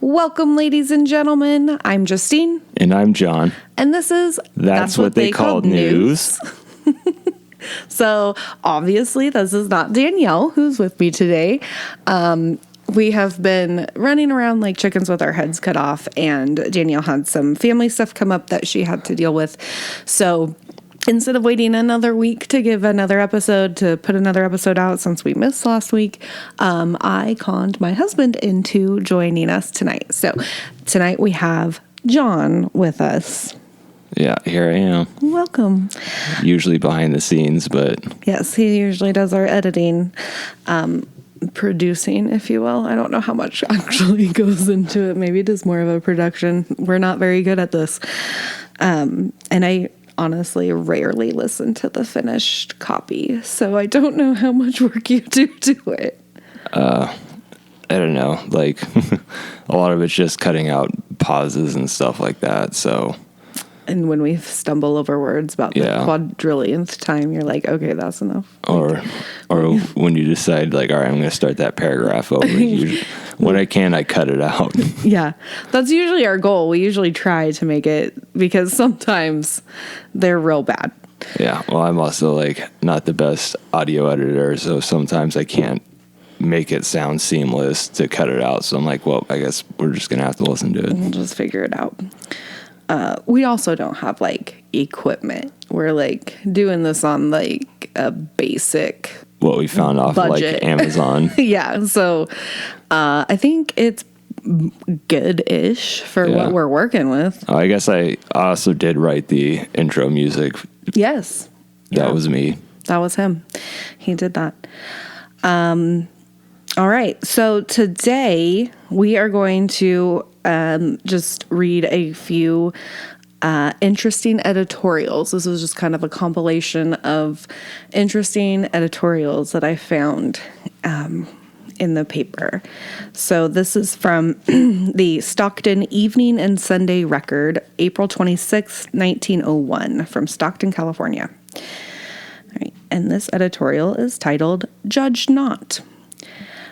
Welcome, ladies and gentlemen. I'm Justine. And I'm John. And this is That's what they called news. So, obviously, this is not Danielle, who's with me today. We have been running around like chickens with our heads cut off, and Danielle had some family stuff come up that she had to deal with. So, instead of waiting another week to give another episode, to put another episode out since we missed last week, I conned my husband into joining us tonight. So tonight we have John with us. Yeah, here I am. Welcome. Usually behind the scenes, but... Yes, he usually does our editing, producing, if you will. I don't know how much actually goes into it. Maybe it is more of a production. We're not very good at this. And I honestly rarely listen to the finished copy, so I don't know how much work you do to it. I don't know, like a lot of it's just cutting out pauses and stuff like that, so. And when we stumble over words about the quadrillionth time, you're like, okay, that's enough. Or when you decide, like, all right, I'm going to start that paragraph over. When I can, I cut it out. Yeah, that's usually our goal. We usually try to make it, because sometimes they're real bad. Yeah, well, I'm also, like, not the best audio editor, so sometimes I can't make it sound seamless to cut it out. So I'm like, well, I guess we're just going to have to listen to it. We'll just figure it out. We also don't have, like, equipment. We're, like, doing this on, like, a basic what we found off budget. Like Amazon. Yeah, so I think it's good-ish for what we're working with. I guess I also did write the intro music. Yes. That was me. That was him. He did that. All right, so today we are going to just read a few interesting editorials. This is just kind of a compilation of interesting editorials that I found in the paper. So this is from the Stockton Evening and Sunday Record, April 26, 1901, from Stockton, California. All right, and this editorial is titled, "Judge Not."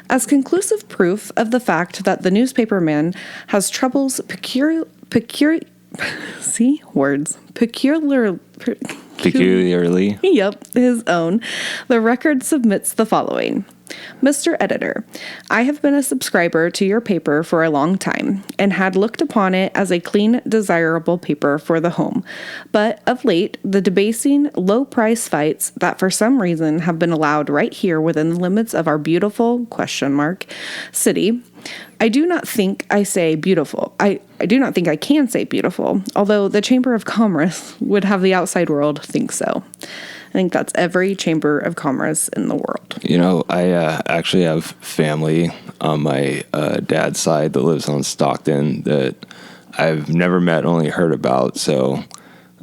As conclusive proof of the fact that the newspaperman has troubles peculiarly his own, the Record submits the following. Mr. Editor, I have been a subscriber to your paper for a long time and had looked upon it as a clean, desirable paper for the home. But of late, the debasing, low-price fights that for some reason have been allowed right here within the limits of our beautiful, city, I do not think I say beautiful. I do not think I can say beautiful, although the Chamber of Commerce would have the outside world think so. I think that's every Chamber of Commerce in the world. You know, I actually have family on my dad's side that lives on Stockton that I've never met, only heard about. So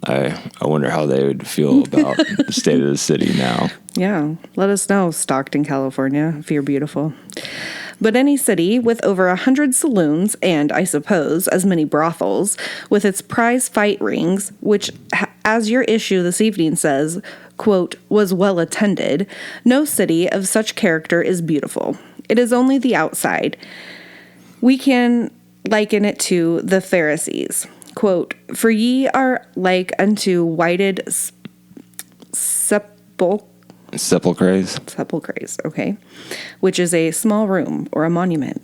I wonder how they would feel about the state of the city now. Yeah, let us know, Stockton, California, if you're beautiful. But any city with over 100 saloons and, I suppose, as many brothels, with its prize fight rings, which, as your issue this evening says, quote, was well attended, no city of such character is beautiful. It is only the outside. We can liken it to the Pharisees. Quote, for ye are like unto whited sepulchres, okay, which is a small room or a monument,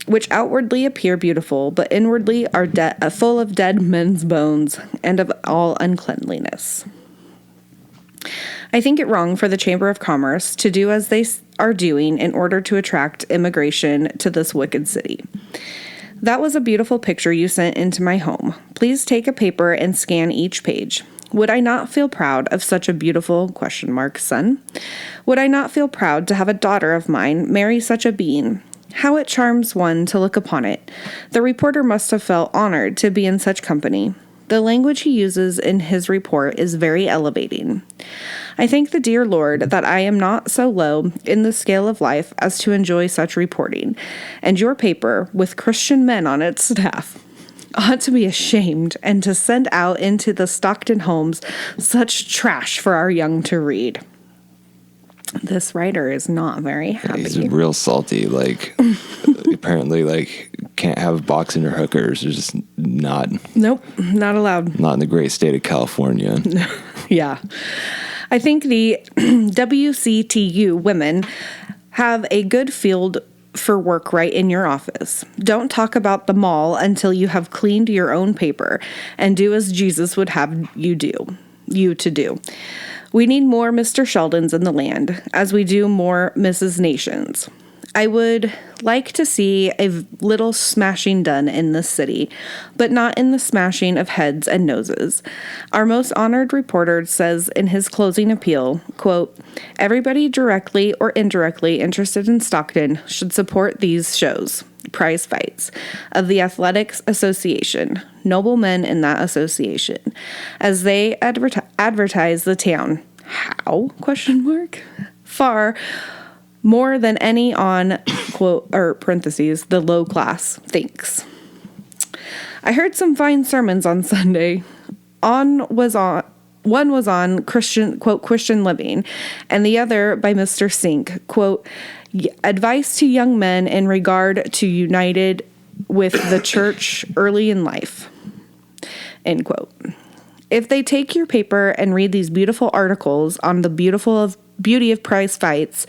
which outwardly appear beautiful, but inwardly are full of dead men's bones and of all uncleanliness. I think it wrong for the Chamber of Commerce to do as they are doing in order to attract immigration to this wicked city. That was a beautiful picture you sent into my home. Please take a paper and scan each page. Would I not feel proud of such a beautiful son? Would I not feel proud to have a daughter of mine marry such a being? How it charms one to look upon it. The reporter must have felt honored to be in such company. The language he uses in his report is very elevating. I thank the dear Lord that I am not so low in the scale of life as to enjoy such reporting, and your paper, with Christian men on its staff, ought to be ashamed and to send out into the Stockton homes such trash for our young to read. This writer is not very happy. He's real salty. Like, apparently like can't have boxing or hookers. It's just not. Nope, not allowed. Not in the great state of California. Yeah. I think the WCTU women have a good field for work right in your office. Don't talk about the mall until you have cleaned your own paper, and do as Jesus would have you to do. We need more Mr. Sheldons in the land, as we do more Mrs. Nations. I would like to see a little smashing done in this city, but not in the smashing of heads and noses. Our most honored reporter says in his closing appeal, quote, everybody directly or indirectly interested in Stockton should support these shows, prize fights, of the Athletics Association, noblemen in that association, as they advertise the town. How? Question mark. Far more than any on, quote, or parentheses, the low class thinks. I heard some fine sermons on Sunday. One was on Christian, quote, Christian living, and the other by Mr. Sink, quote, advice to young men in regard to united with the church early in life, end quote. If they take your paper and read these beautiful articles on the beauty of prize fights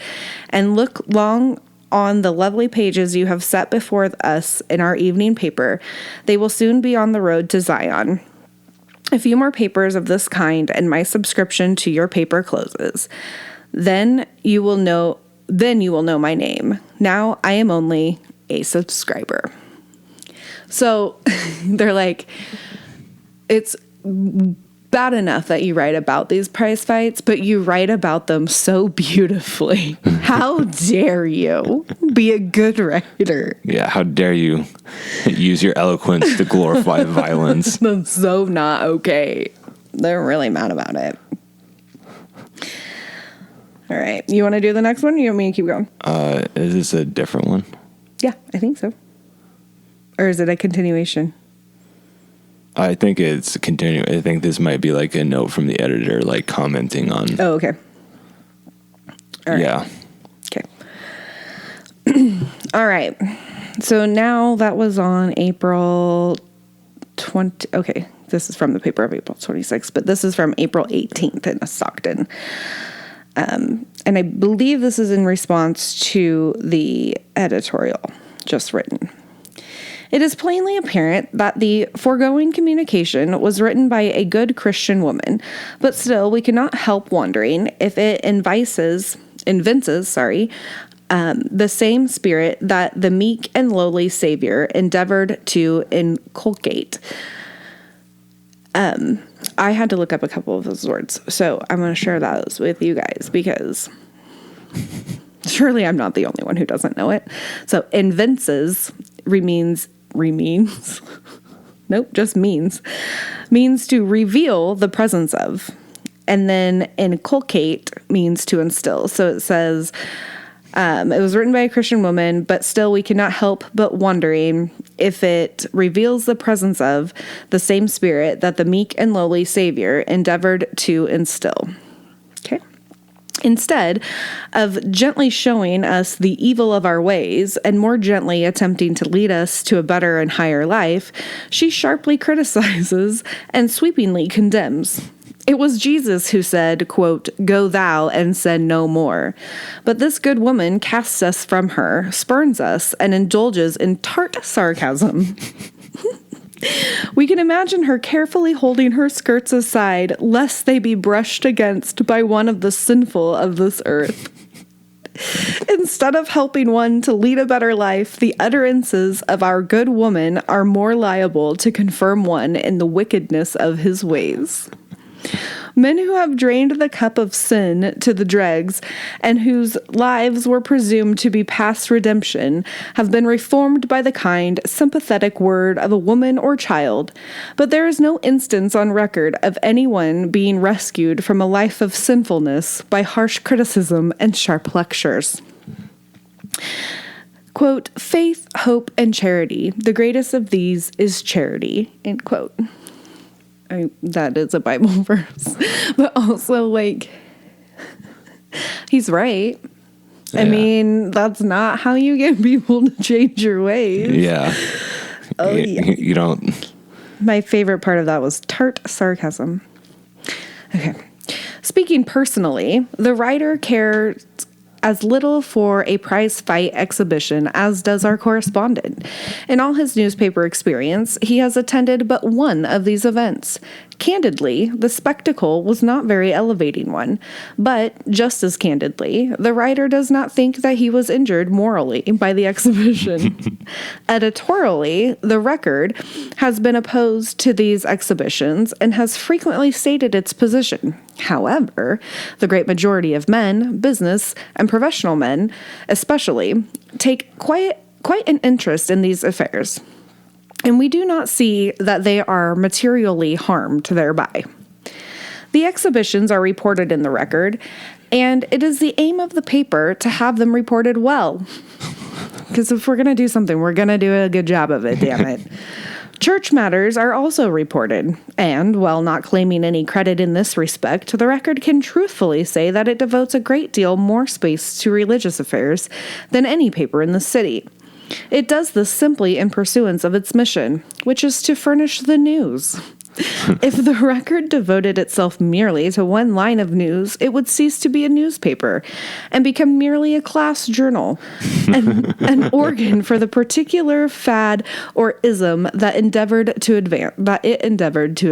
and look long on the lovely pages you have set before us in our evening paper, they will soon be on the road to Zion. A few more papers of this kind and my subscription to your paper closes. Then you will know my name. Now I am only a subscriber. So they're like, it's bad enough that you write about these prize fights, but you write about them so beautifully. How dare you be a good writer? Yeah, how dare you use your eloquence to glorify violence? That's so not okay. They're really mad about it. All right. You want to do the next one? Or you want me to keep going? Is this a different one? Yeah, I think so. Or is it a continuation? I think it's continuing. I think this might be like a note from the editor, like commenting on. Oh, okay. All right. Yeah. Okay. All right. So now that was on April 20. Okay. This is from the paper of April 26th, but this is from April 18th in Stockton. And I believe this is in response to the editorial just written. It is plainly apparent that the foregoing communication was written by a good Christian woman, but still we cannot help wondering if it evinces, the same spirit that the meek and lowly Savior endeavored to inculcate. I had to look up a couple of those words, so I'm going to share those with you guys because surely I'm not the only one who doesn't know it. So evinces means to reveal the presence of, and then inculcate means to instill. So it says, it was written by a Christian woman, but still we cannot help but wondering if it reveals the presence of the same spirit that the meek and lowly Savior endeavored to instill. Okay. Instead of gently showing us the evil of our ways and more gently attempting to lead us to a better and higher life, she sharply criticizes and sweepingly condemns. It was Jesus who said, quote, go thou and sin no more. But this good woman casts us from her, spurns us, and indulges in tart sarcasm. We can imagine her carefully holding her skirts aside, lest they be brushed against by one of the sinful of this earth. Instead of helping one to lead a better life, the utterances of our good woman are more liable to confirm one in the wickedness of his ways. Men who have drained the cup of sin to the dregs and whose lives were presumed to be past redemption have been reformed by the kind, sympathetic word of a woman or child, but there is no instance on record of anyone being rescued from a life of sinfulness by harsh criticism and sharp lectures. Quote, faith, hope, and charity. The greatest of these is charity, end quote. That is a Bible verse, but also like, he's right. I mean, that's not how you get people to change your ways. Yeah. Oh, yeah. You don't. My favorite part of that was tart sarcasm. Okay. Speaking personally, the writer cares as little for a prize fight exhibition as does our correspondent. In all his newspaper experience, he has attended but one of these events. Candidly, the spectacle was not very elevating one, but just as candidly, the writer does not think that he was injured morally by the exhibition. Editorially, the Record has been opposed to these exhibitions and has frequently stated its position. However, the great majority of men, business, and professional men, especially, take quite an interest in these affairs. And we do not see that they are materially harmed thereby. The exhibitions are reported in the Record, and it is the aim of the paper to have them reported well. Because if we're going to do something, we're going to do a good job of it, damn it. Church matters are also reported, and while not claiming any credit in this respect, the Record can truthfully say that it devotes a great deal more space to religious affairs than any paper in the city. It does this simply in pursuance of its mission, which is to furnish the news. If the Record devoted itself merely to one line of news, it would cease to be a newspaper and become merely a class journal, and an organ for the particular fad or ism that it endeavored to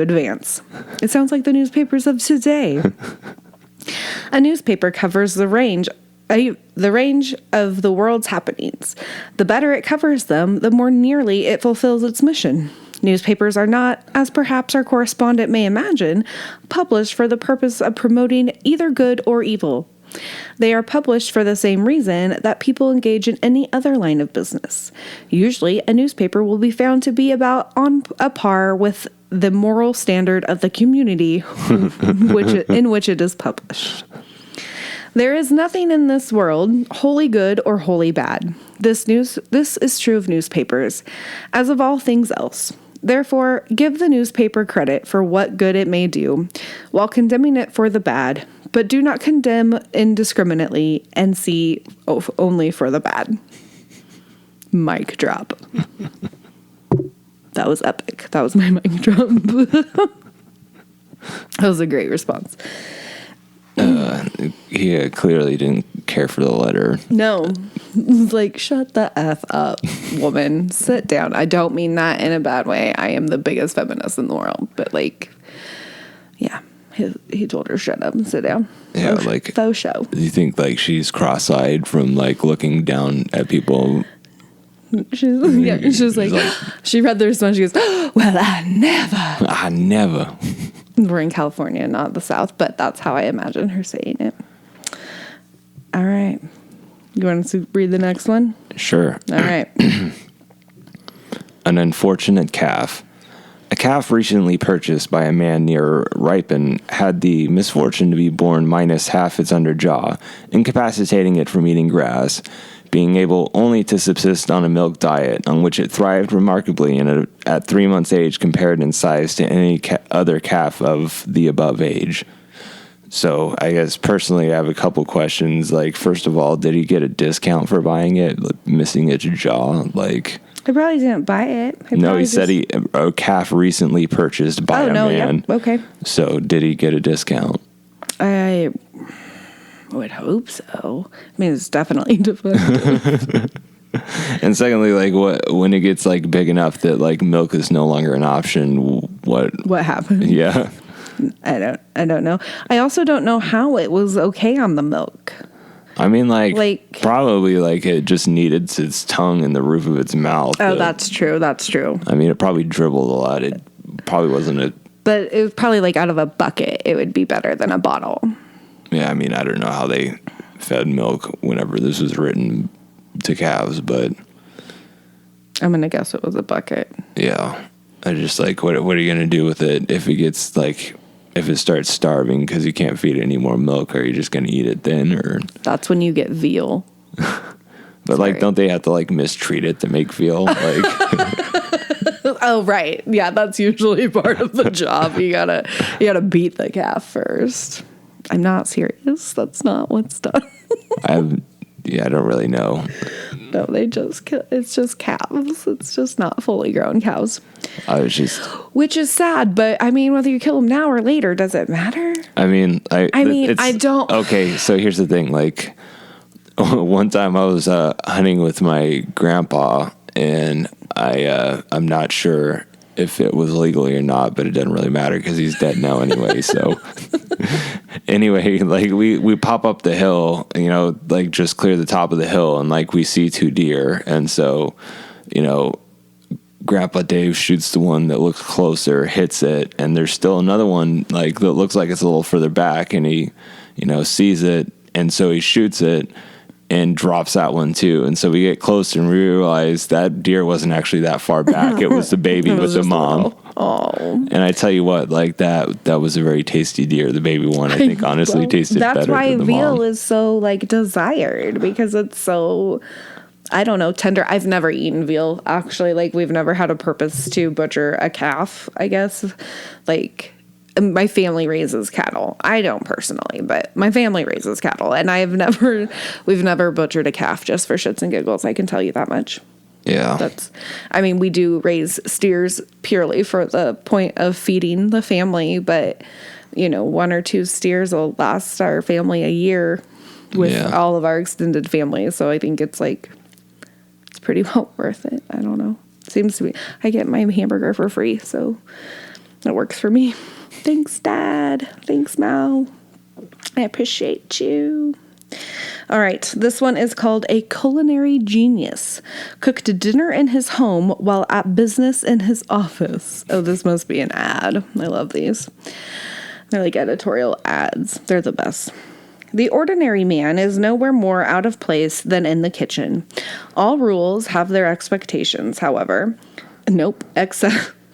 advance. It sounds like the newspapers of today. A newspaper covers the range of the world's happenings. The better it covers them, the more nearly it fulfills its mission. Newspapers are not, as perhaps our correspondent may imagine, published for the purpose of promoting either good or evil. They are published for the same reason that people engage in any other line of business. Usually, a newspaper will be found to be about on a par with the moral standard of the community in which it is published. There is nothing in this world wholly good or wholly bad. This is true of newspapers, as of all things else. Therefore, give the newspaper credit for what good it may do, while condemning it for the bad, but do not condemn indiscriminately and see only for the bad. Mic drop. That was epic. That was my mic drop. That was a great response. He clearly didn't care for the letter. No. Like, shut the F up, woman. Sit down. I don't mean that in a bad way. I am the biggest feminist in the world. But, like, yeah. He told her, shut up and sit down. Yeah, faux show. Do you think, like, she's cross-eyed from, like, looking down at people? She's like, she read the response. She goes, well, I never. We're in California, not the South, but that's how I imagine her saying it. All right. You want to read the next one? Sure. All right. An unfortunate calf. A calf recently purchased by a man near Ripon had the misfortune to be born minus half its underjaw, incapacitating it from eating grass, being able only to subsist on a milk diet, on which it thrived remarkably at 3 months' age compared in size to any other calf of the above age. So I guess personally I have a couple questions. Like, first of all, did he get a discount for buying it, like, missing its jaw? Like, I probably didn't buy it. He said a calf recently purchased by a man. Yep. Okay. So did he get a discount? I would hope so. I mean, it's definitely defective. And secondly, like, when it gets, like, big enough that, like, milk is no longer an option, what happens? Yeah. I don't know. I also don't know how it was okay on the milk. I mean, like probably, like, it just needed its tongue in the roof of its mouth. Oh, that's true. That's true. I mean, it probably dribbled a lot. It probably wasn't a... But it was probably, like, out of a bucket. It would be better than a bottle. Yeah, I mean, I don't know how they fed milk whenever this was written to calves, but... I'm going to guess it was a bucket. Yeah. I just, like, what are you going to do with it if it gets, like... If it starts starving because you can't feed it any more milk, are you just going to eat it then? Or that's when you get veal. But, like, don't they have to, like, mistreat it to make veal? Like, oh, right. Yeah, that's usually part of the job. You gotta beat the calf first. I'm not serious. That's not what's done. I have Yeah, I don't really know. No, it's just calves. It's just not fully grown cows. I was just... Which is sad, but I mean, whether you kill them now or later, does it matter? I mean, I don't... Okay, so here's the thing. Like, one time I was hunting with my grandpa, and I'm not sure if it was legally or not, but it doesn't really matter because he's dead now anyway. So anyway, like we pop up the hill, you know, like just clear the top of the hill, and like we see 2 deer. And so, you know, Grandpa Dave shoots the one that looks closer, hits it, and there's still another one like that looks like it's a little further back, and he, you know, sees it, and so he shoots it and drops that one too. And so we get closer and we realize that deer wasn't actually that far back. It was the baby with the mom. Oh. And I tell you what, like that was a very tasty deer. The baby one, I think, honestly tasted better than the mom. That's why veal is so like desired, because it's so, I don't know, tender. I've never eaten veal, actually. Like, we've never had a purpose to butcher a calf, I guess. Like, my family raises cattle. I don't personally, but my family raises cattle, and we've never butchered a calf just for shits and giggles. I can tell you that much. Yeah. We do raise steers purely for the point of feeding the family, but, you know, 1 or 2 steers will last our family a year with all of our extended family. So I think it's pretty well worth it. I don't know. Seems to be. I get my hamburger for free, so it works for me. Thanks, Dad. Thanks, Mal. I appreciate you. All right. This one is called A Culinary Genius. Cooked dinner in his home while at business in his office. Oh, this must be an ad. I love these. They're like editorial ads. They're the best. The ordinary man is nowhere more out of place than in the kitchen. All rules have their expectations, however. Nope.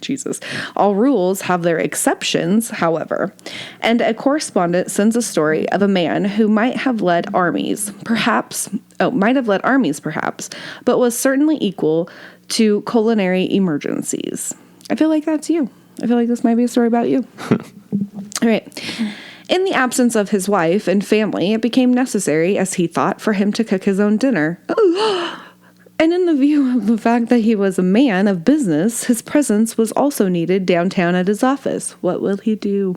Jesus. All rules have their exceptions, however. And a correspondent sends a story of a man who might have led armies, perhaps, but was certainly equal to culinary emergencies. I feel like that's you. I feel like this might be a story about you. All right. In the absence of his wife and family, it became necessary, as he thought, for him to cook his own dinner. And in the view of the fact that he was a man of business, his presence was also needed downtown at his office. What will he do?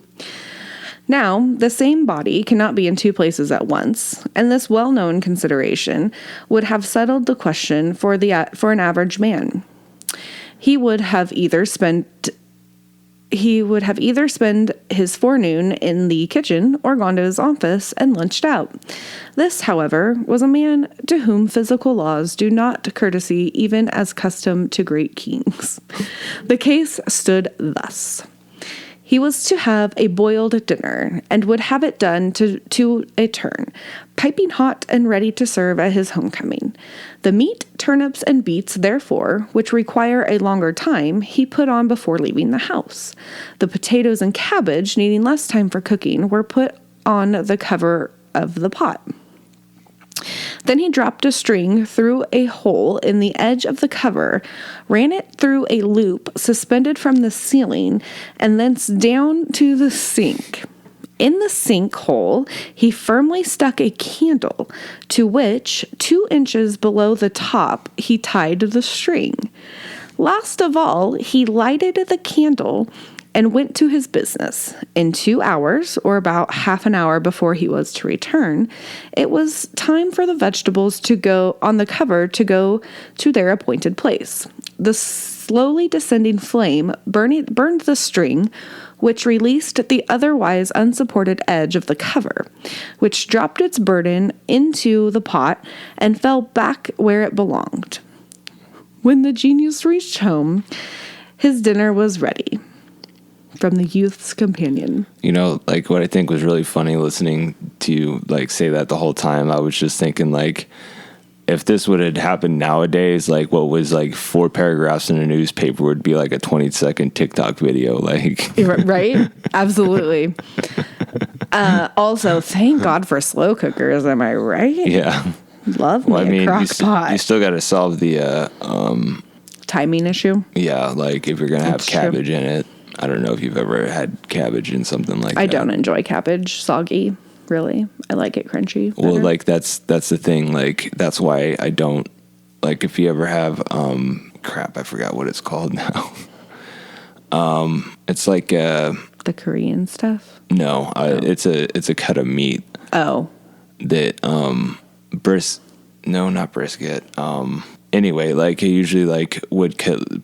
Now, the same body cannot be in 2 places at once, and this well-known consideration would have settled the question for an average man. He would have either spent his forenoon in the kitchen or gone to his office and lunched out. This, however, was a man to whom physical laws do not courtesy even as custom to great kings. The case stood thus. He was to have a boiled dinner, and would have it done to a turn, piping hot and ready to serve at his homecoming. The meat, turnips, and beets, therefore, which require a longer time, he put on before leaving the house. The potatoes and cabbage, needing less time for cooking, were put on the cover of the pot. Then he dropped a string through a hole in the edge of the cover, ran it through a loop suspended from the ceiling, and thence down to the sink. In the sink hole, he firmly stuck a candle, to which, 2 inches below the top, he tied the string. Last of all, he lighted the candle and went to his business. In 2 hours, or about half an hour before he was to return, it was time for the vegetables to go on the cover to go to their appointed place. The slowly descending flame burned the string, which released the otherwise unsupported edge of the cover, which dropped its burden into the pot and fell back where it belonged. When the genius reached home, his dinner was ready. From the Youth's Companion. You know, like, what I think was really funny listening to you, like, say that the whole time, I was just thinking, like, if this would have happened nowadays, like, what was, like, 4 paragraphs in a newspaper would be, like, a 20-second TikTok video, like. Right? Absolutely. Also, thank God for slow cookers, am I right? Yeah. Love me a crock pot. You still got to solve the timing issue. Yeah, like, if you're going to have cabbage in it. I don't know if you've ever had cabbage in something like that. I don't enjoy cabbage. Soggy. Really? I like it crunchy. Well, better. like that's the thing. Like that's why I don't like if you ever have crap, I forgot what it's called now. It's like the Korean stuff? no, it's a cut of meat Oh. that not brisket. Anyway, like I usually like would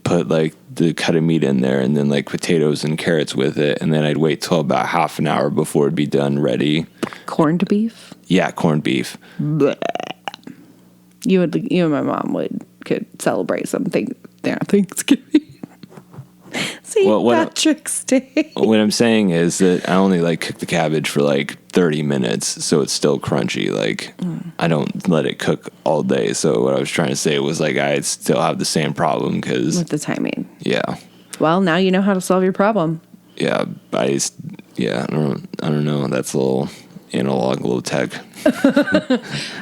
put like the cut of meat in there and then like potatoes and carrots with it, and then I'd wait till about half an hour before it'd be done ready. Corned beef? Yeah, corned beef. Blech. You and my mom could celebrate something there Thanksgiving. St. Patrick's Day. What I'm saying is that I only like cook the cabbage for like 30 minutes, so it's still crunchy. Like I don't let it cook all day. So what I was trying to say was like I'd still have the same problem because With the timing. Yeah. Well, now you know how to solve your problem. Yeah, I don't know. That's a little analog, low tech.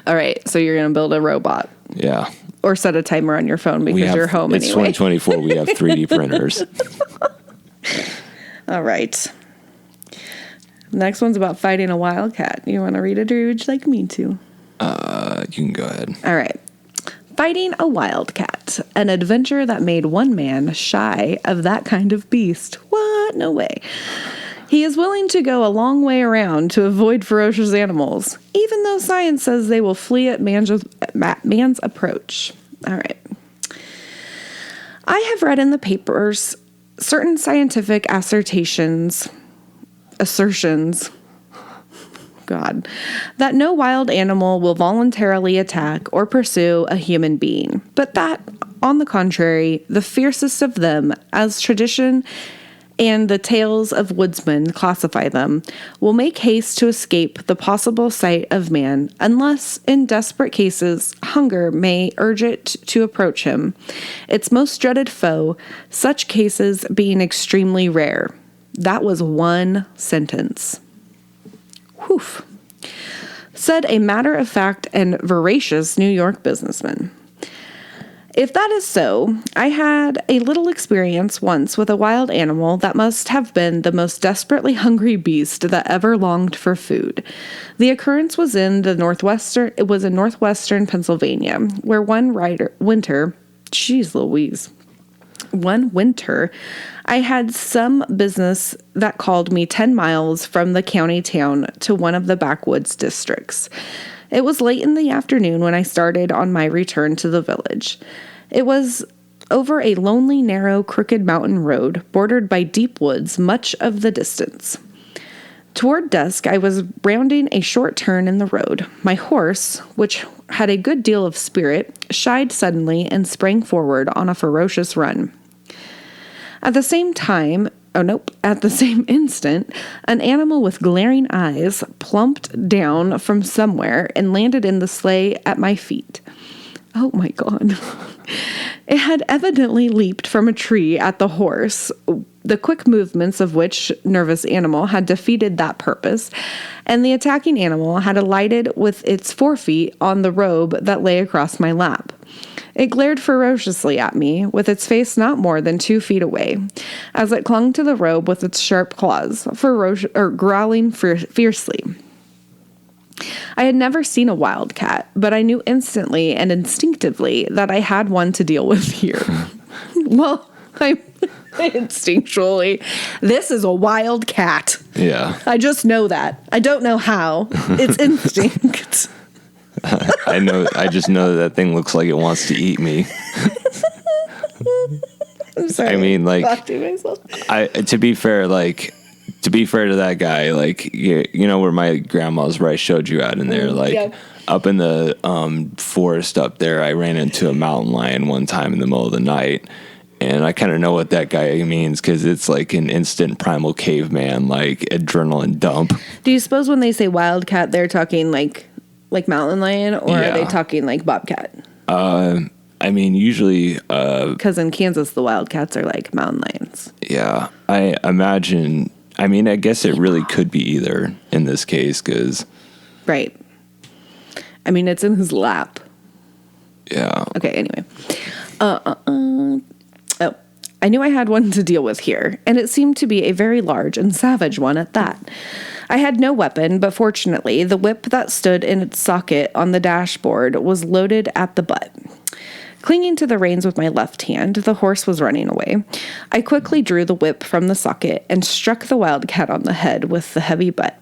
All right, so you're gonna build a robot. Yeah. Or set a timer on your phone because you're home it's anyway. It's 2024. We have 3D printers. All right. Next one's about fighting a wildcat. You want to read it, or would you like me to? You can go ahead. All right. Fighting a wildcat, an adventure that made one man shy of that kind of beast. What? No way. He is willing to go a long way around to avoid ferocious animals, even though science says they will flee at man's approach. All right. I have read in the papers certain scientific assertions, that no wild animal will voluntarily attack or pursue a human being, but that, on the contrary, the fiercest of them, as tradition and the tales of woodsmen classify them, will make haste to escape the possible sight of man, unless, in desperate cases, hunger may urge it to approach him, its most dreaded foe, such cases being extremely rare. That was one sentence. Whew. Said a matter-of-fact and voracious New York businessman. If that is so, I had a little experience once with a wild animal that must have been the most desperately hungry beast that ever longed for food. The occurrence was in northwestern Pennsylvania, where one winter, I had some business that called me 10 miles from the county town to one of the backwoods districts. It was late in the afternoon when I started on my return to the village. It was over a lonely, narrow, crooked mountain road, bordered by deep woods much of the distance. Toward dusk, I was rounding a short turn in the road. My horse, which had a good deal of spirit, shied suddenly and sprang forward on a ferocious run. At the same instant, an animal with glaring eyes plumped down from somewhere and landed in the sleigh at my feet. Oh my God. It had evidently leaped from a tree at the horse, the quick movements of which nervous animal had defeated that purpose, and the attacking animal had alighted with its forefeet on the robe that lay across my lap. It glared ferociously at me, with its face not more than 2 feet away, as it clung to the robe with its sharp claws, growling fiercely. I had never seen a wildcat, but I knew instantly and instinctively that I had one to deal with here. Well, I instinctually, this is a wildcat. Yeah. I just know that. I don't know how. It's instinct. I just know that thing looks like it wants to eat me. I'm sorry. I mean, like, myself. to be fair to that guy, like, you know where my grandma's, where I showed you out in there, like, yeah. Up in the forest up there, I ran into a mountain lion one time in the middle of the night, and I kind of know what that guy means, because it's like an instant primal caveman, like, adrenaline dump. Do you suppose when they say wildcat, they're talking like mountain lion, or Yeah. are they talking like bobcat? I mean, usually... Because in Kansas, the wildcats are like mountain lions. Yeah, I imagine... I mean, I guess it really could be either in this case, because... Right. I mean, it's in his lap. Yeah. Okay, anyway. Oh, I knew I had one to deal with here, and it seemed to be a very large and savage one at that. I had no weapon, but fortunately, the whip that stood in its socket on the dashboard was loaded at the butt. Clinging to the reins with my left hand, the horse was running away. I quickly drew the whip from the socket and struck the wildcat on the head with the heavy butt.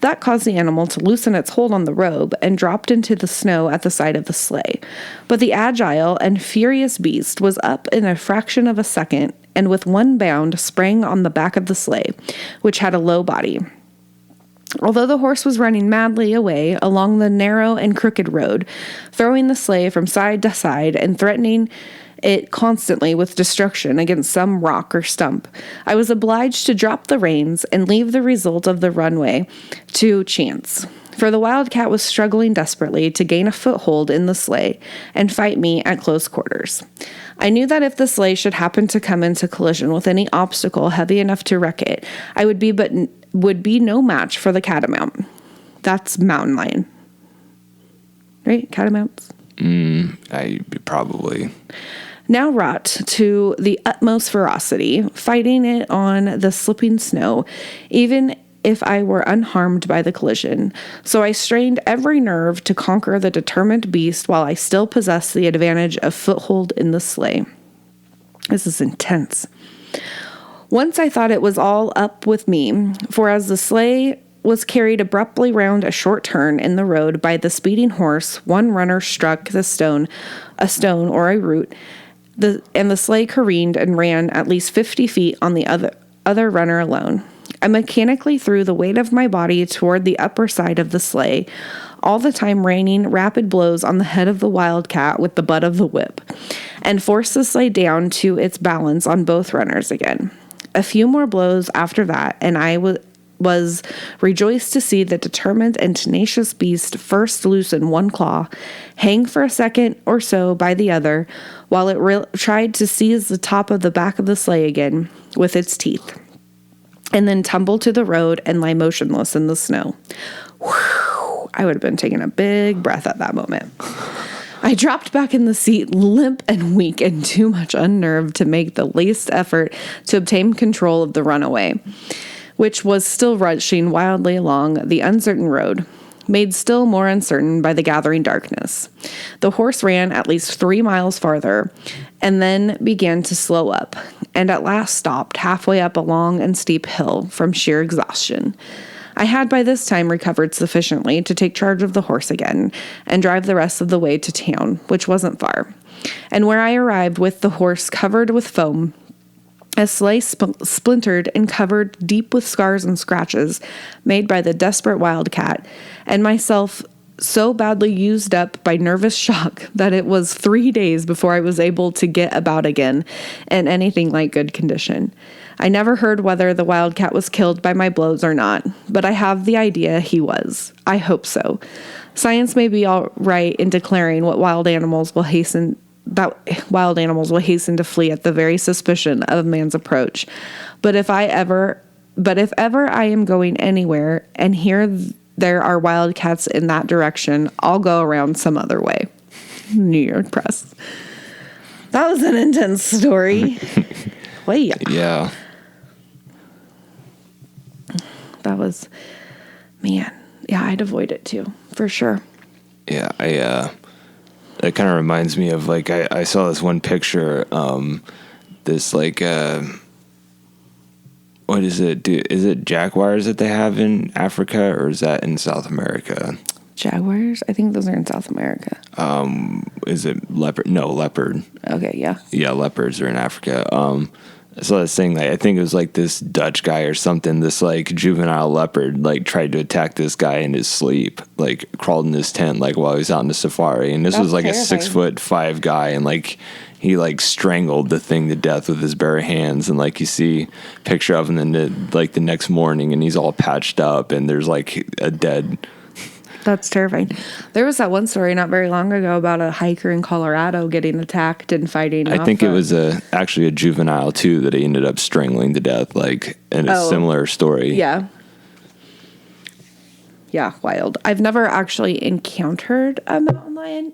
That caused the animal to loosen its hold on the robe and dropped into the snow at the side of the sleigh. But the agile and furious beast was up in a fraction of a second and with one bound sprang on the back of the sleigh, which had a low body. Although the horse was running madly away along the narrow and crooked road, throwing the sleigh from side to side and threatening it constantly with destruction against some rock or stump, I was obliged to drop the reins and leave the result of the runway to chance. For the wildcat was struggling desperately to gain a foothold in the sleigh and fight me at close quarters. I knew that if the sleigh should happen to come into collision with any obstacle heavy enough to wreck it, I would be no match for the catamount. That's mountain lion. Right? Catamounts? Probably. Now wrought to the utmost ferocity, fighting it on the slipping snow, even if I were unharmed by the collision. So I strained every nerve to conquer the determined beast while I still possessed the advantage of foothold in the sleigh. This is intense. Once I thought it was all up with me, for as the sleigh was carried abruptly round a short turn in the road by the speeding horse, one runner struck a stone or a root, and the sleigh careened and ran at least 50 feet on the other runner alone. I mechanically threw the weight of my body toward the upper side of the sleigh, all the time raining rapid blows on the head of the wildcat with the butt of the whip, and forced the sleigh down to its balance on both runners again. A few more blows after that, and I was rejoiced to see the determined and tenacious beast first loosen one claw, hang for a second or so by the other, while it tried to seize the top of the back of the sleigh again with its teeth, and then tumble to the road and lie motionless in the snow. Whew, I would have been taking a big breath at that moment. I dropped back in the seat, limp and weak and too much unnerved to make the least effort to obtain control of the runaway, which was still rushing wildly along the uncertain road, made still more uncertain by the gathering darkness. The horse ran at least 3 miles farther and then began to slow up, and at last stopped halfway up a long and steep hill from sheer exhaustion. I had by this time recovered sufficiently to take charge of the horse again and drive the rest of the way to town, which wasn't far, and where I arrived with the horse covered with foam, a sleigh splintered and covered deep with scars and scratches made by the desperate wildcat, and myself so badly used up by nervous shock that it was 3 days before I was able to get about again in anything like good condition. I never heard whether the wildcat was killed by my blows or not, but I have the idea he was. I hope so. Science may be all right in declaring wild animals will hasten to flee at the very suspicion of man's approach. But if ever I am going anywhere and there are wildcats in that direction, I'll go around some other way. New York Press. That was an intense story. Wait. Yeah. That was, man. Yeah, I'd avoid it too, for sure. Yeah, that kind of reminds me of, like, I saw this one picture, this, like, what is it? Is it jaguars that they have in Africa, or is that in South America? Jaguars? I think those are in South America. Is it leopard? No, leopard. Okay, yeah. Yeah, leopards are in Africa. So I was saying, like, I think it was like this Dutch guy or something, this like juvenile leopard, like tried to attack this guy in his sleep, like crawled in his tent, like while he was out in the safari. And this was like terrifying. A 6'5" guy. And like, he like strangled the thing to death with his bare hands. And like, you see a picture of him the next morning, and he's all patched up, and there's like a dead. That's terrifying. There was that one story not very long ago about a hiker in Colorado getting attacked and fighting. I think it was actually a juvenile too that he ended up strangling to death, like in a similar story. Yeah. Yeah, wild. I've never actually encountered a mountain lion.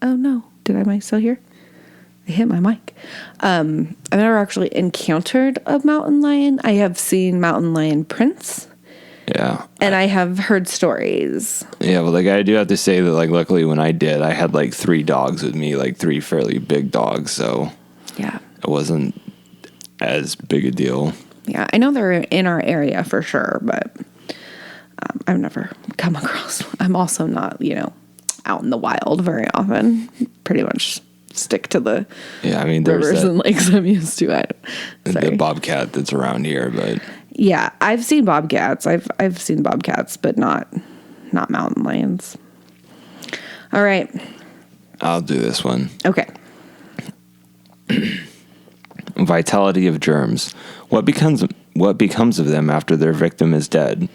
Oh no, am I still here? I hit my mic. I've never actually encountered a mountain lion. I have seen mountain lion prints Yeah. And I have heard stories. Yeah, well, like I do have to say that, like, luckily when I did, I had like 3 dogs with me, like 3 fairly big dogs, so Yeah. it wasn't as big a deal. Yeah, I know they're in our area for sure, but I've never come across. I'm also not, out in the wild very often. Pretty much stick to the rivers and lakes I'm used to. The bobcat that's around here, but yeah, I've seen bobcats. I've seen bobcats, but not mountain lions. All right, I'll do this one. Okay. Vitality of germs. What becomes of them after their victim is dead?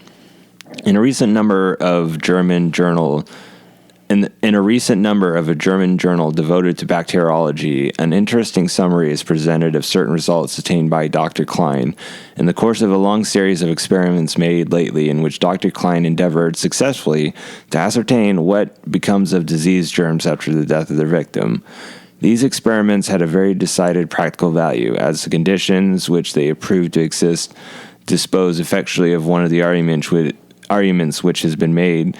In a recent number of a German journal devoted to bacteriology, an interesting summary is presented of certain results attained by Dr. Klein in the course of a long series of experiments made lately, in which Dr. Klein endeavored successfully to ascertain what becomes of disease germs after the death of their victim. These experiments had a very decided practical value, as the conditions which they proved to exist dispose effectually of one of the arguments which has been made,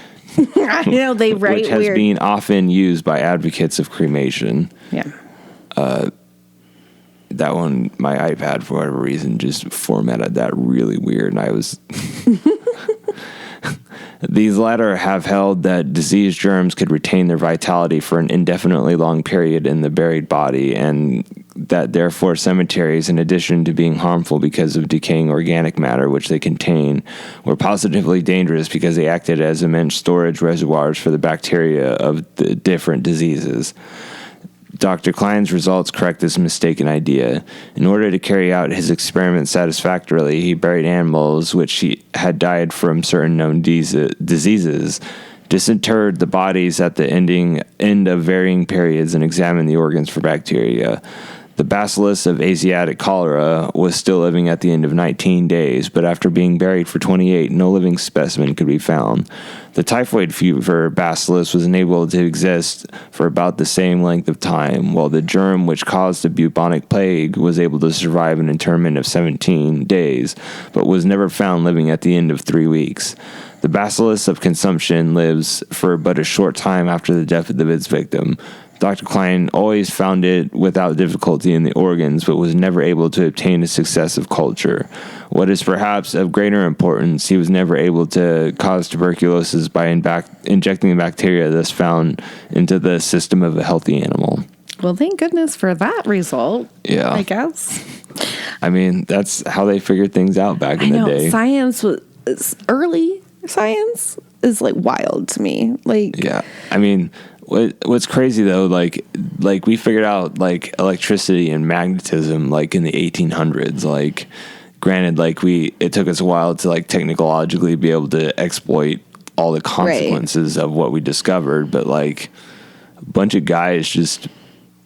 I know they write which has weird. been often used by advocates of cremation. Yeah. That one, my iPad, for whatever reason, just formatted that really weird, and I was... These latter have held that disease germs could retain their vitality for an indefinitely long period in the buried body, and that therefore cemeteries, in addition to being harmful because of decaying organic matter which they contain, were positively dangerous because they acted as immense storage reservoirs for the bacteria of the different diseases. Dr. Klein's results correct this mistaken idea. In order to carry out his experiment satisfactorily, he buried animals which had died from certain known diseases, disinterred the bodies at the end of varying periods, and examined the organs for bacteria. The bacillus of Asiatic cholera was still living at the end of 19 days, but after being buried for 28, no living specimen could be found. The typhoid fever bacillus was enabled to exist for about the same length of time, while the germ which caused the bubonic plague was able to survive an interment of 17 days, but was never found living at the end of 3 weeks. The bacillus of consumption lives for but a short time after the death of its victim. Dr. Klein always found it without difficulty in the organs, but was never able to obtain a successive culture. What is perhaps of greater importance, he was never able to cause tuberculosis by injecting the bacteria thus found into the system of a healthy animal. Well, thank goodness for that result. Yeah. I guess. I mean, that's how they figured things out back in the day. Early science is like wild to me. Like, yeah. I mean, what's crazy though, like we figured out like electricity and magnetism like in the 1800s. Like, granted, like it took us a while to like technologically be able to exploit all the consequences of what we discovered, but like a bunch of guys just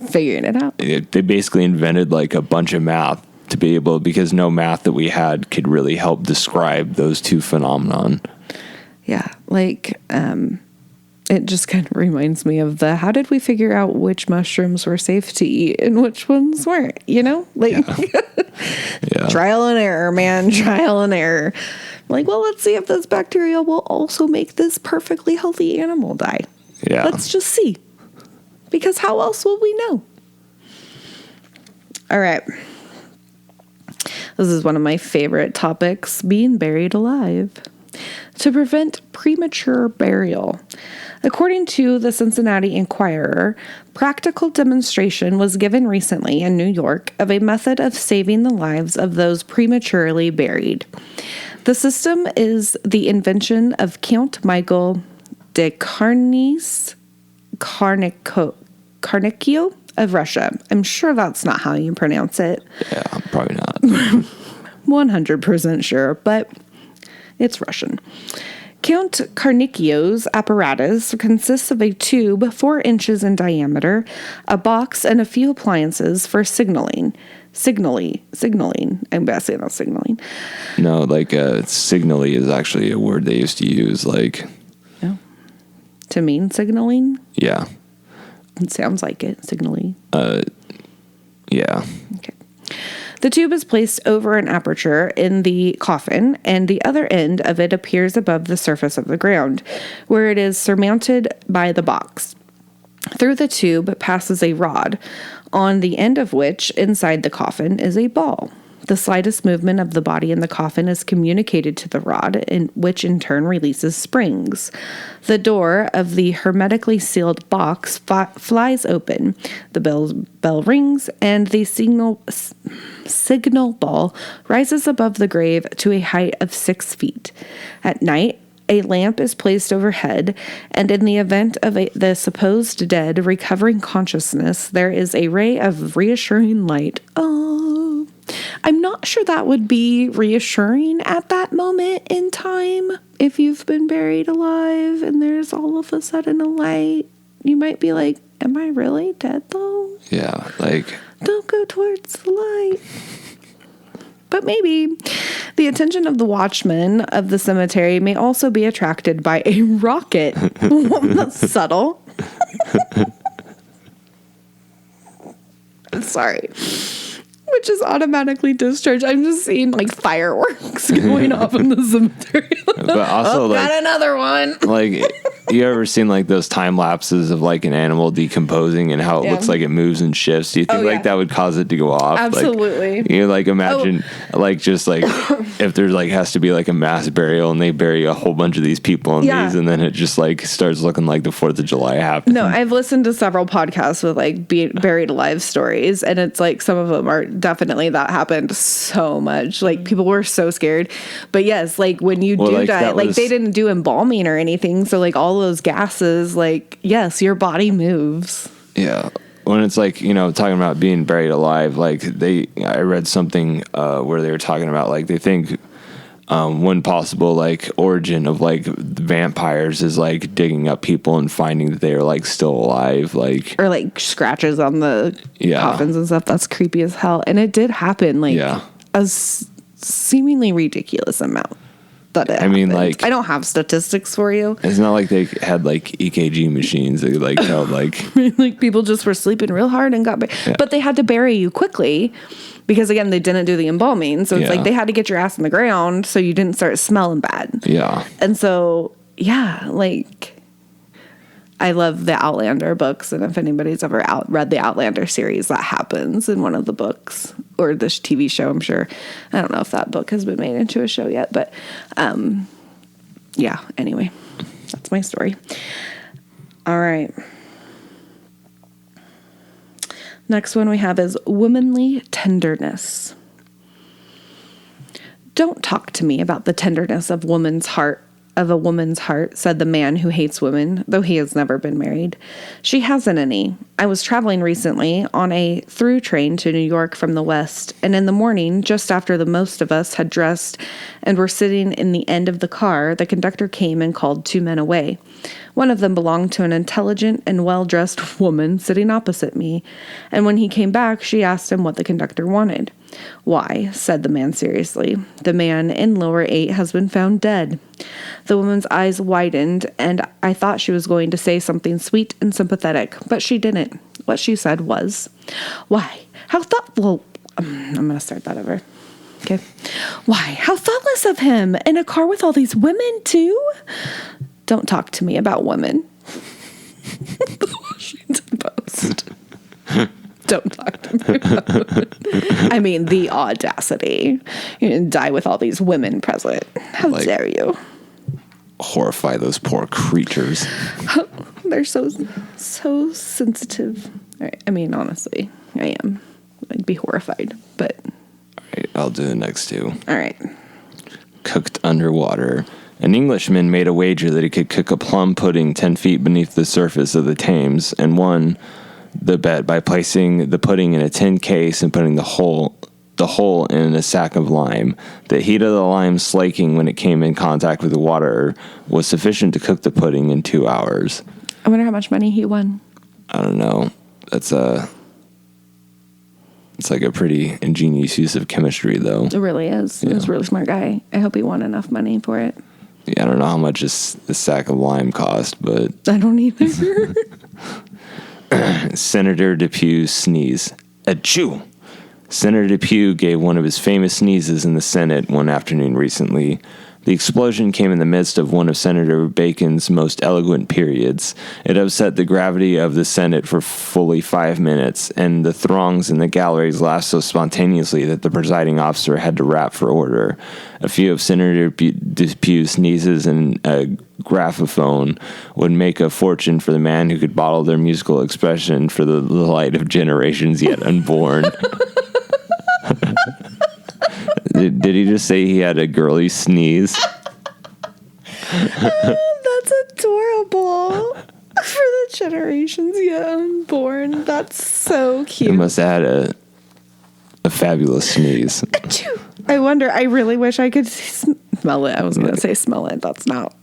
figuring it out. They basically invented like a bunch of math to be able, because no math that we had could really help describe those two phenomenon. Yeah, like it just kind of reminds me of how did we figure out which mushrooms were safe to eat and which ones weren't, Like, yeah. Trial and error, man, trial and error. Like, well, let's see if this bacteria will also make this perfectly healthy animal die. Yeah. Let's just see. Because how else will we know? All right. This is one of my favorite topics, being buried alive. To prevent premature burial. According to the Cincinnati Enquirer, practical demonstration was given recently in New York of a method of saving the lives of those prematurely buried. The system is the invention of Count Michael de Carnicchio of Russia. I'm sure that's not how you pronounce it. Yeah, probably not. 100% sure, but it's Russian. Count Carnicchio's apparatus consists of a tube 4 inches in diameter, a box, and a few appliances for signaling. I'm guessing that's signaling. No, like signally is actually a word they used to use, like. Oh. To mean signaling? Yeah. It sounds like it, signaling. Yeah. Okay. The tube is placed over an aperture in the coffin, and the other end of it appears above the surface of the ground, where it is surmounted by the box. Through the tube passes a rod, on the end of which, inside the coffin, is a ball. The slightest movement of the body in the coffin is communicated to the rod, which in turn releases springs. The door of the hermetically sealed box flies open. The bell rings, and the signal ball rises above the grave to a height of 6 feet. At night, a lamp is placed overhead, and in the event of the supposed dead recovering consciousness, there is a ray of reassuring light. Oh, I'm not sure that would be reassuring at that moment in time. If you've been buried alive and there's all of a sudden a light, you might be like, am I really dead though? Yeah, like... Don't go towards the light. But maybe the attention of the watchmen of the cemetery may also be attracted by a rocket. That's subtle. Sorry. Which is automatically discharged. I'm just seeing like fireworks going off in the cemetery. But also, like, got another one. Like, you ever seen like those time lapses of like an animal decomposing and how it looks like it moves and shifts? Do you think like that would cause it to go off? Absolutely. Like, you like imagine like just like if there's like has to be like a mass burial and they bury a whole bunch of these people in these, and then it just like starts looking like the 4th of July happened. No, I've listened to several podcasts with like buried alive stories, and it's like some of them are definitely that happened so much. Like people were so scared. But yes, like when you do die, like they didn't do embalming or anything, so like all those gases, like yes, your body moves. Yeah. When it's like, you know, talking about being buried alive, like I read something where they were talking about like they think one possible like origin of like vampires is like digging up people and finding that they are like still alive, like, or like scratches on the coffins and stuff. That's creepy as hell. And it did happen, like a seemingly ridiculous amount. I mean, like, I don't have statistics for you. It's not like they had like EKG machines that like tell like like people just were sleeping real hard and got but they had to bury you quickly because again they didn't do the embalming, so it's like they had to get your ass in the ground so you didn't start smelling bad. And so like I love the Outlander books, and if anybody's ever read the Outlander series, that happens in one of the books, or this TV show, I'm sure. I don't know if that book has been made into a show yet, but anyway, that's my story. All right. Next one we have is womanly tenderness. Don't talk to me about the tenderness of a woman's heart, said the man who hates women, though he has never been married. She hasn't any. I was traveling recently on a through train to New York from the West, and in the morning, just after the most of us had dressed and were sitting in the end of the car, the conductor came and called 2 men away. One of them belonged to an intelligent and well-dressed woman sitting opposite me, and when he came back, she asked him what the conductor wanted. Why, said the man seriously, the man in lower 8 has been found dead. The woman's eyes widened, and I thought she was going to say something sweet and sympathetic, but she didn't. What she said was, why, how thoughtful... I'm going to start that over. Okay. Why, how thoughtless of him, in a car with all these women, too? Don't talk to me about women. The Washington Post. Don't talk to me about women. I mean, the audacity. You didn't die with all these women present. How dare you? Horrify those poor creatures. They're so sensitive. I mean, honestly, I am. I'd be horrified, but... All right, I'll do the next 2. All right. Cooked underwater. An Englishman made a wager that he could cook a plum pudding 10 feet beneath the surface of the Thames and won the bet by placing the pudding in a tin case and putting the hole in a sack of lime. The heat of the lime slaking when it came in contact with the water was sufficient to cook the pudding in 2 hours. I wonder how much money he won. I don't know. It's like a pretty ingenious use of chemistry, though. It really is. Yeah. He was a really smart guy. I hope he won enough money for it. Yeah, I don't know how much a sack of lime cost, but... I don't either. Senator Depew sneeze. Achoo! Senator Depew gave one of his famous sneezes in the Senate one afternoon recently. The explosion came in the midst of one of Senator Bacon's most eloquent periods. It upset the gravity of the Senate for fully 5 minutes, and the throngs in the galleries laughed so spontaneously that the presiding officer had to rap for order. A few of Senator Depew's sneezes and a graphophone would make a fortune for the man who could bottle their musical expression for the delight of generations yet unborn. Did he just say he had a girly sneeze? That's adorable. For the generations yet unborn. That's so cute. He must have had a fabulous sneeze. I wonder, I really wish I could smell it. I was going to say smell it. That's not.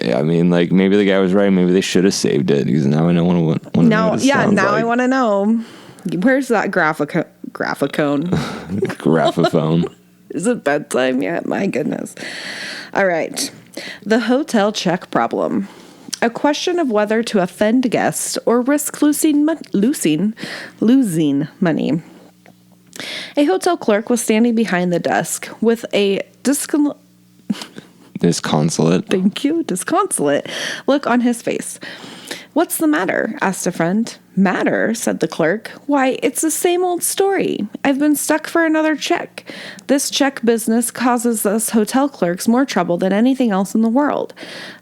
Yeah, I mean, like, maybe the guy was right. Maybe they should have saved it. Because now I know what it sounds like. I want to know. Where's that graphophone? Graphophone. Is it bedtime yet? My goodness. All right. The hotel check problem. A question of whether to offend guests or risk losing money. A hotel clerk was standing behind the desk with a disconsolate. Thank you. Disconsolate look on his face. "What's the matter?" asked a friend. "Matter?" said the clerk. "Why, it's the same old story. I've been stuck for another check. This check business causes us hotel clerks more trouble than anything else in the world.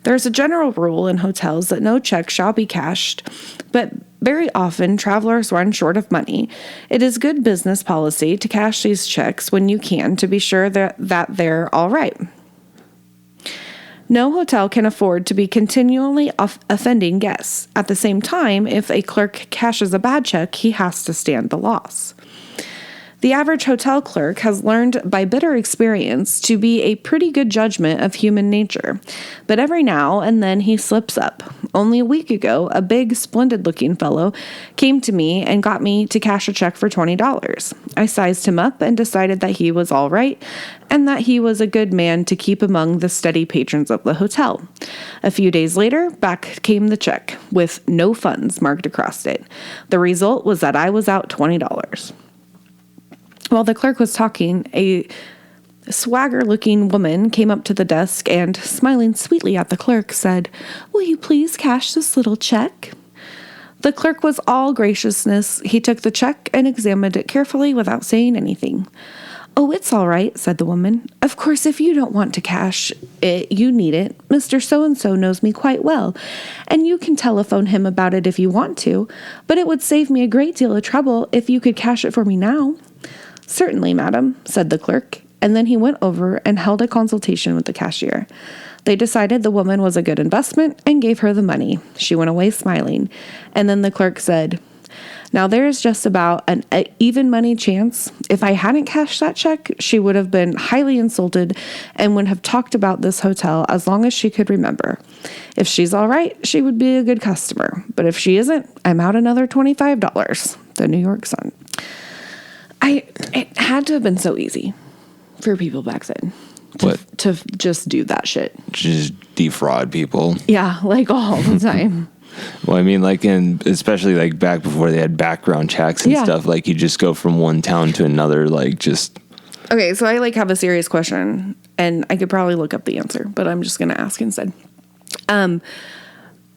There's a general rule in hotels that no check shall be cashed, but very often travelers run short of money. It is good business policy to cash these checks when you can to be sure that they're all right. No hotel can afford to be continually offending guests. At the same time, if a clerk cashes a bad check, he has to stand the loss. The average hotel clerk has learned by bitter experience to be a pretty good judgment of human nature, but every now and then he slips up. Only a week ago, a big, splendid-looking fellow came to me and got me to cash a check for $20. I sized him up and decided that he was all right and that he was a good man to keep among the steady patrons of the hotel. A few days later, back came the check with no funds marked across it. The result was that I was out $20. While the clerk was talking, a swagger-looking woman came up to the desk and, smiling sweetly at the clerk, said, "Will you please cash this little check?" The clerk was all graciousness. He took the check and examined it carefully without saying anything. "Oh, it's all right," said the woman. "Of course, if you don't want to cash it, you need it. Mr. So-and-so knows me quite well, and you can telephone him about it if you want to, but it would save me a great deal of trouble if you could cash it for me now." "Certainly, madam," said the clerk, and then he went over and held a consultation with the cashier. They decided the woman was a good investment and gave her the money. She went away smiling, and then the clerk said, "Now there is just about an even money chance. If I hadn't cashed that check, she would have been highly insulted and would have talked about this hotel as long as she could remember. If she's all right, she would be a good customer. But if she isn't, I'm out another $25. The New York Sun. It had to have been so easy for people back then to just do that shit. Just defraud people. Yeah, like all the time. Well, I mean, like especially like back before they had background checks and stuff, like you just go from one town to another, like just. Okay, so I have a serious question, and I could probably look up the answer, but I'm just gonna ask instead.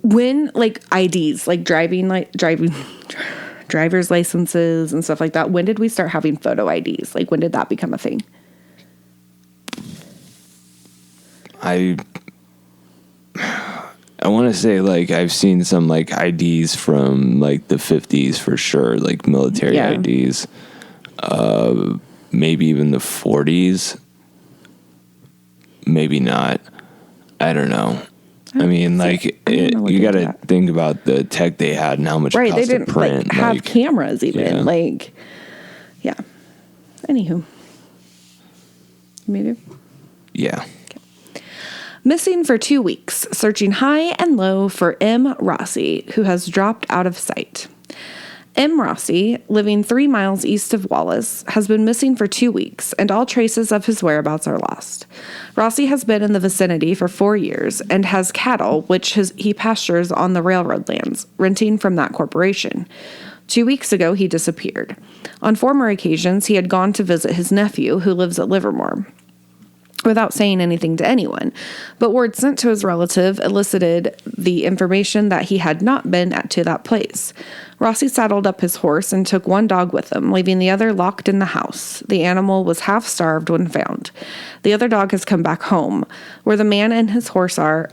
When IDs, driver's licenses and stuff like that, when did we start having photo IDs? When did that become a thing? I want to say I've seen some IDs from the 50s for sure, military IDs, maybe even the 40s, maybe not. I don't know. I mean, you got to think about the tech they had and how much it cost they didn't to print. Have cameras even. Yeah. Anywho. Maybe. Yeah. Missing for 2 weeks, searching high and low for M. Rossi, who has dropped out of sight. M. Rossi, living 3 miles east of Wallace, has been missing for 2 weeks, and all traces of his whereabouts are lost. Rossi has been in the vicinity for 4 years and has cattle, which he pastures on the railroad lands, renting from that corporation. 2 weeks ago, he disappeared. On former occasions, he had gone to visit his nephew, who lives at Livermore, without saying anything to anyone. But word sent to his relative elicited the information that he had not been to that place. Rossi saddled up his horse and took one dog with him, leaving the other locked in the house. The animal was half starved when found. The other dog has come back home. Where the man and his horse are,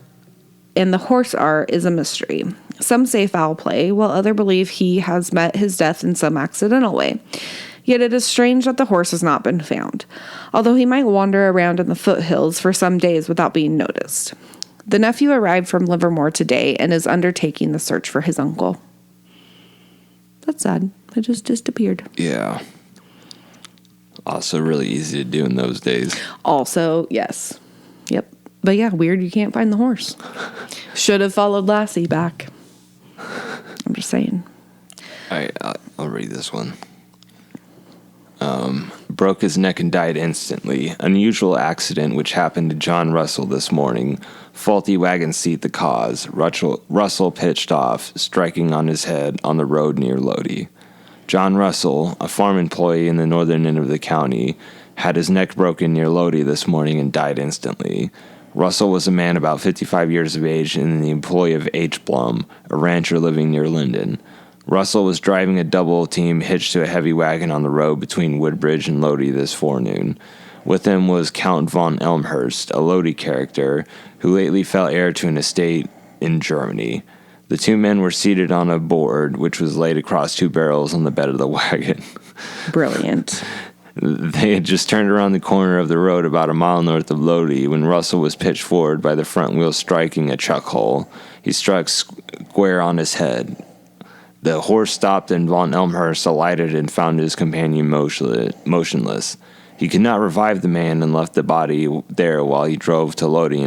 and the horse are, is a mystery. Some say foul play, while others believe he has met his death in some accidental way. Yet it is strange that the horse has not been found, although he might wander around in the foothills for some days without being noticed. The nephew arrived from Livermore today and is undertaking the search for his uncle. That's sad. It just disappeared. Yeah. Also really easy to do in those days. Also, yes. Yep. But yeah, weird you can't find the horse. Should have followed Lassie back. I'm just saying. All right, I'll read this one. Broke his neck and died instantly. Unusual accident which happened to John Russell this morning. Faulty wagon seat the cause. Russell pitched off, striking on his head on the road near Lodi. John Russell, a farm employee in the northern end of the county, had his neck broken near Lodi this morning and died instantly. Russell was a man about 55 years of age and the employee of H. Blum, a rancher living near Linden. Russell was driving a double team hitched to a heavy wagon on the road between Woodbridge and Lodi this forenoon. With him was Count von Elmhurst, a Lodi character, who lately fell heir to an estate in Germany. The two men were seated on a board, which was laid across two barrels on the bed of the wagon. Brilliant. They had just turned around the corner of the road about a mile north of Lodi when Russell was pitched forward by the front wheel striking a chuck hole. He struck square on his head. The horse stopped and von Elmhurst alighted and found his companion motionless. He could not revive the man and left the body there while he drove to Lodi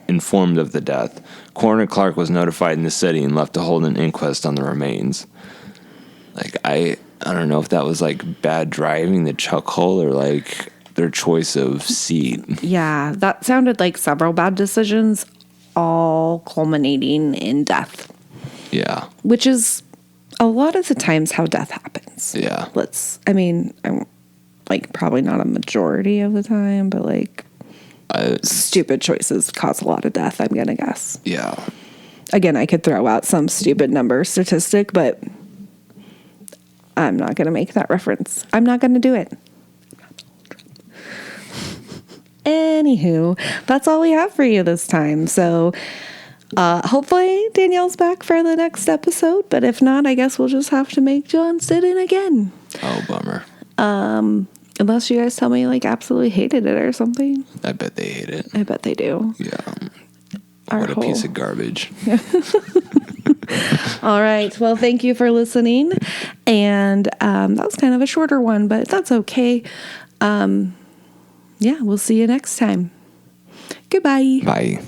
informed of the death. Coroner Clark was notified in the city and left to hold an inquest on the remains. Like, I don't know if that was like bad driving, the chuck hole, or like their choice of seat. Yeah, that sounded like several bad decisions, all culminating in death. Yeah. Which is a lot of the times how death happens. Yeah. I'm like probably not a majority of the time, but like stupid choices cause a lot of death, I'm going to guess. Yeah. Again, I could throw out some stupid number statistic, but I'm not going to make that reference. I'm not going to do it. Anywho, that's all we have for you this time. So hopefully Danielle's back for the next episode, but if not, I guess we'll just have to make John sit in again. Oh, bummer. Unless you guys tell me like absolutely hated it or something. I bet they hate it. I bet they do. Yeah. What a piece of garbage. All right. Well, thank you for listening. And that was kind of a shorter one, but that's okay. Yeah, we'll see you next time. Goodbye. Bye.